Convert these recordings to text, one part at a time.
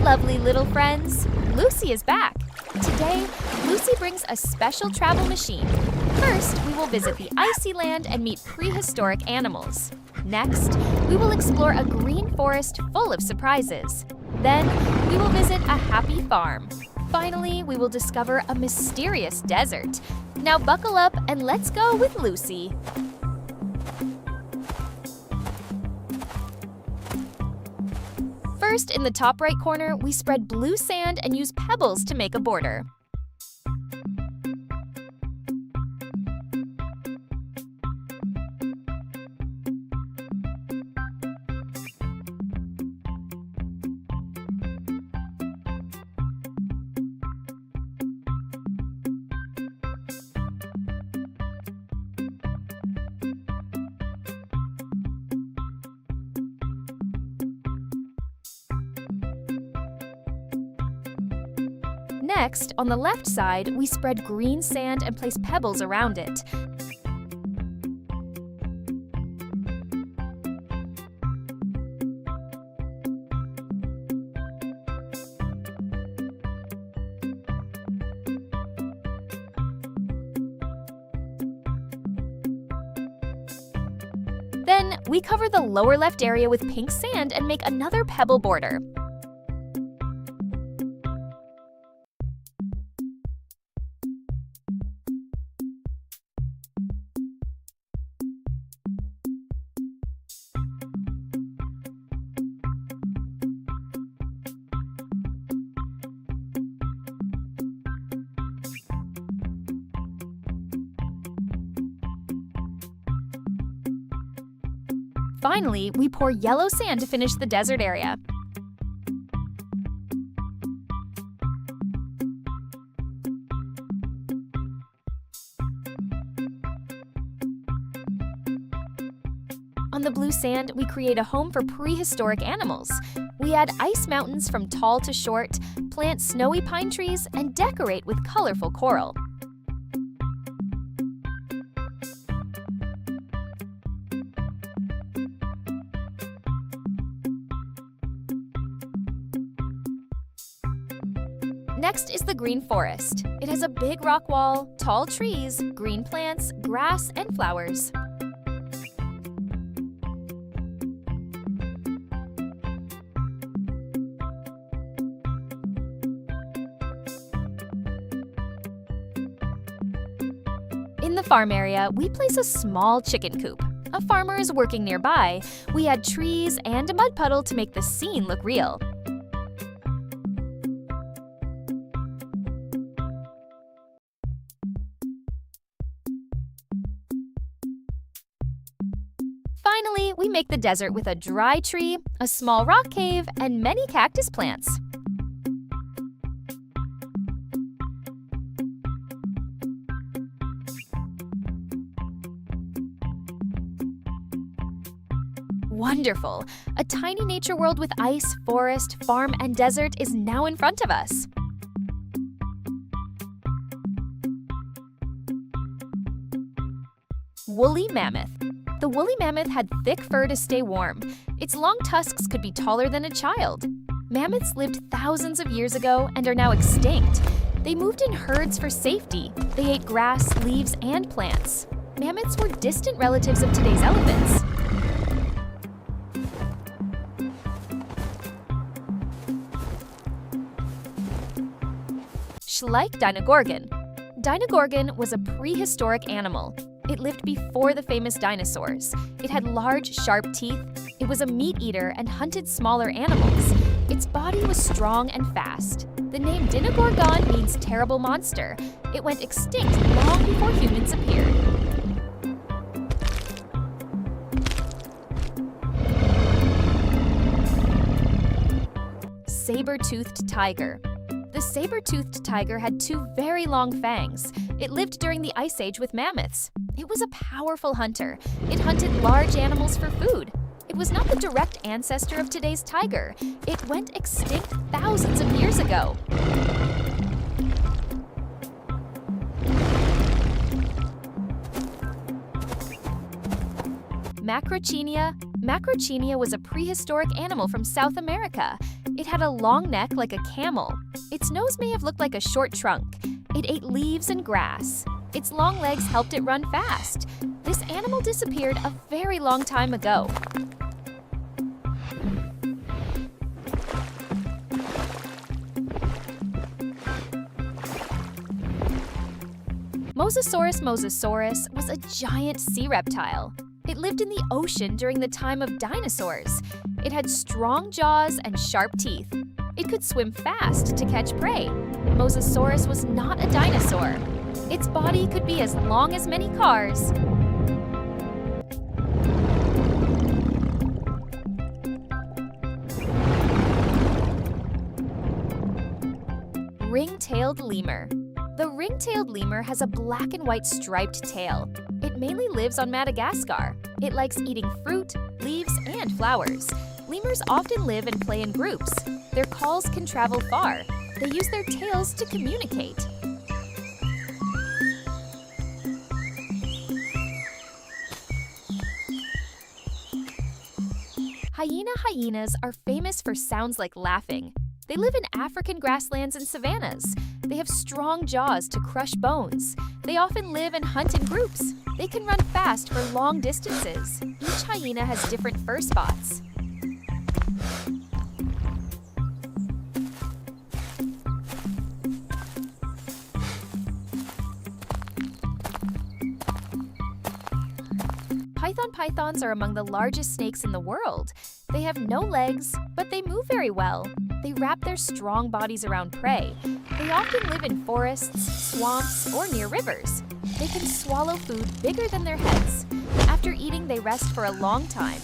lovely little friends, Luccy is back. Today, Luccy brings a special travel machine. First, we will visit the icy land and meet prehistoric animals. Next, we will explore a green forest full of surprises. Then, we will visit a happy farm. Finally, we will discover a mysterious desert. Now buckle up and let's go with Luccy. First, in the top right corner, we spread blue sand and use pebbles to make a border. Next, on the left side, we spread green sand and place pebbles around it. Then, we cover the lower left area with pink sand and make another pebble border. Finally, we pour yellow sand to finish the desert area. On the blue sand, we create a home for prehistoric animals. We add ice mountains from tall to short, plant snowy pine trees, and decorate with colorful coral. Next is the green forest. It has a big rock wall, tall trees, green plants, grass, and flowers. In the farm area, we place a small chicken coop. A farmer is working nearby. We add trees and a mud puddle to make the scene look real. Finally, we make the desert with a dry tree, a small rock cave, and many cactus plants. Wonderful! A tiny nature world with ice, forest, farm, and desert is now in front of us. Woolly mammoth. The woolly mammoth had thick fur to stay warm. Its long tusks could be taller than a child. Mammoths lived thousands of years ago and are now extinct. They moved in herds for safety. They ate grass, leaves, and plants. Mammoths were distant relatives of today's elephants. Schleich Dinogorgon. Dinogorgon was a prehistoric animal. It lived before the famous dinosaurs. It had large, sharp teeth. It was a meat eater and hunted smaller animals. Its body was strong and fast. The name Dinogorgon means terrible monster. It went extinct long before humans appeared. Saber-toothed tiger. The saber-toothed tiger had two very long fangs. It lived during the Ice Age with mammoths. It was a powerful hunter. It hunted large animals for food. It was not the direct ancestor of today's tiger. It went extinct thousands of years ago. Macrauchenia. Macrauchenia was a prehistoric animal from South America. It had a long neck like a camel. Its nose may have looked like a short trunk. It ate leaves and grass. Its long legs helped it run fast. This animal disappeared a very long time ago. Mosasaurus was a giant sea reptile. It lived in the ocean during the time of dinosaurs. It had strong jaws and sharp teeth. It could swim fast to catch prey. Mosasaurus was not a dinosaur. Its body could be as long as many cars. Ring-tailed lemur. The ring-tailed lemur has a black and white striped tail. It mainly lives on Madagascar. It likes eating fruit, leaves, and flowers. Lemurs often live and play in groups. Their calls can travel far. They use their tails to communicate. Hyenas are famous for sounds like laughing. They live in African grasslands and savannas. They have strong jaws to crush bones. They often live and hunt in groups. They can run fast for long distances. Each hyena has different fur spots. Pythons are among the largest snakes in the world. They have no legs, but they move very well. They wrap their strong bodies around prey. They often live in forests, swamps, or near rivers. They can swallow food bigger than their heads. After eating, they rest for a long time.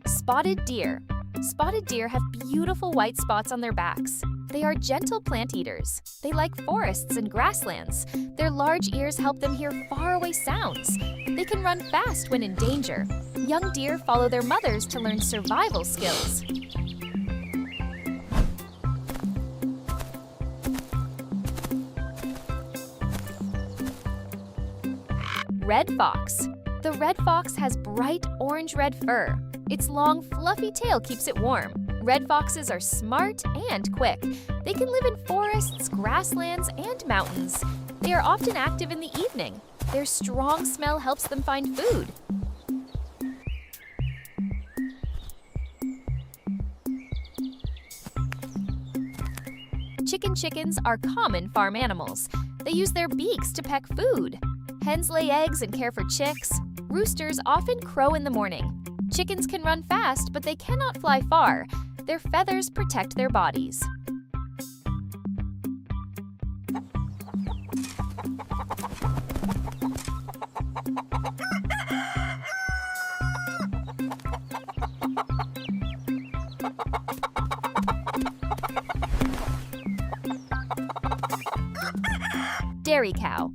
Spotted deer. Spotted deer have beautiful white spots on their backs. They are gentle plant eaters. They like forests and grasslands. Their large ears help them hear faraway sounds. They can run fast when in danger. Young deer follow their mothers to learn survival skills. Red fox. The red fox has bright orange-red fur. Its long, fluffy tail keeps it warm. Red foxes are smart and quick. They can live in forests, grasslands, and mountains. They are often active in the evening. Their strong smell helps them find food. Chickens are common farm animals. They use their beaks to peck food. Hens lay eggs and care for chicks. Roosters often crow in the morning. Chickens can run fast, but they cannot fly far. Their feathers protect their bodies. Dairy cow.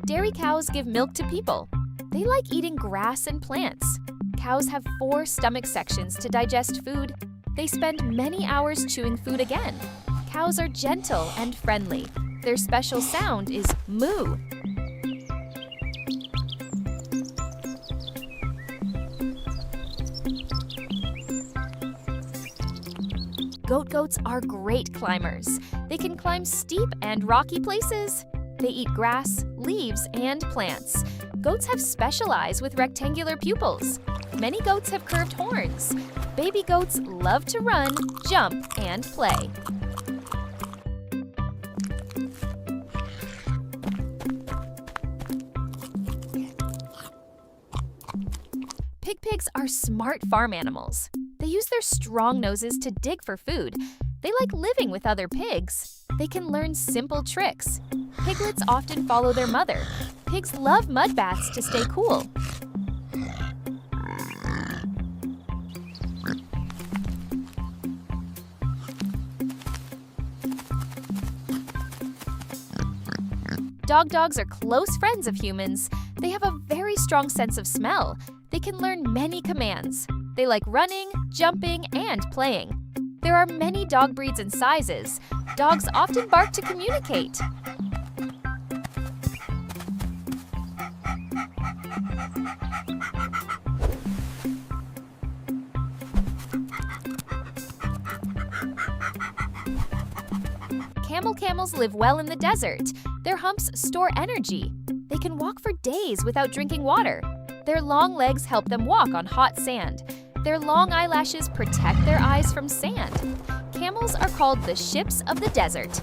Dairy cows give milk to people. They like eating grass and plants. Cows have 4 stomach sections to digest food. They spend many hours chewing food again. Cows are gentle and friendly. Their special sound is moo. Goats are great climbers. They can climb steep and rocky places. They eat grass, leaves, and plants. Goats have special eyes with rectangular pupils. Many goats have curved horns. Baby goats love to run, jump, and play. Pigs are smart farm animals. They use their strong noses to dig for food. They like living with other pigs. They can learn simple tricks. Piglets often follow their mother. Pigs love mud baths to stay cool. Dogs are close friends of humans. They have a very strong sense of smell. They can learn many commands. They like running, jumping, and playing. There are many dog breeds and sizes. Dogs often bark to communicate. Camels live well in the desert. Their humps store energy. They can walk for days without drinking water. Their long legs help them walk on hot sand. Their long eyelashes protect their eyes from sand. Camels are called the ships of the desert.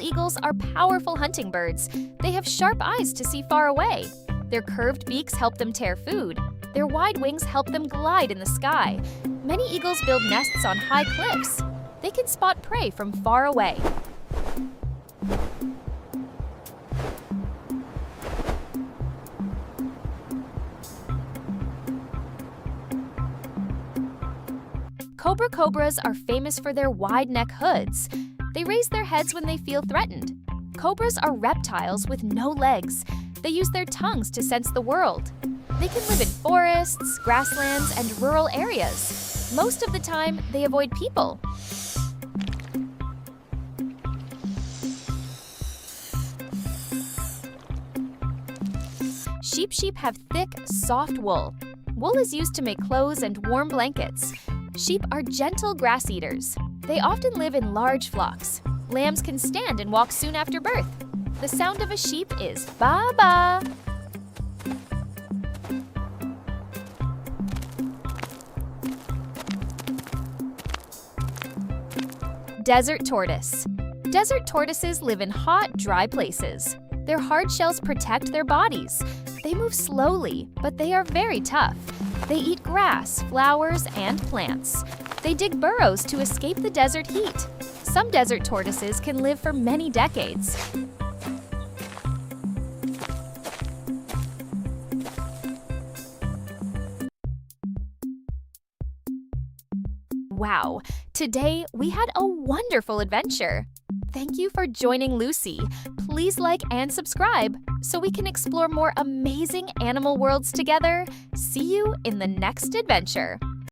Eagles are powerful hunting birds. They have sharp eyes to see far away. Their curved beaks help them tear food. Their wide wings help them glide in the sky. Many eagles build nests on high cliffs. They can spot prey from far away. Cobras are famous for their wide neck hoods. They raise their heads when they feel threatened. Cobras are reptiles with no legs. They use their tongues to sense the world. They can live in forests, grasslands, and rural areas. Most of the time, they avoid people. Sheep have thick, soft wool. Wool is used to make clothes and warm blankets. Sheep are gentle grass eaters. They often live in large flocks. Lambs can stand and walk soon after birth. The sound of a sheep is ba-ba. Desert tortoise. Desert tortoises live in hot, dry places. Their hard shells protect their bodies. They move slowly, but they are very tough. They eat grass, flowers, and plants. They dig burrows to escape the desert heat. Some desert tortoises can live for many decades. Wow, today we had a wonderful adventure. Thank you for joining Lucy. Please like and subscribe so we can explore more amazing animal worlds together. See you in the next adventure.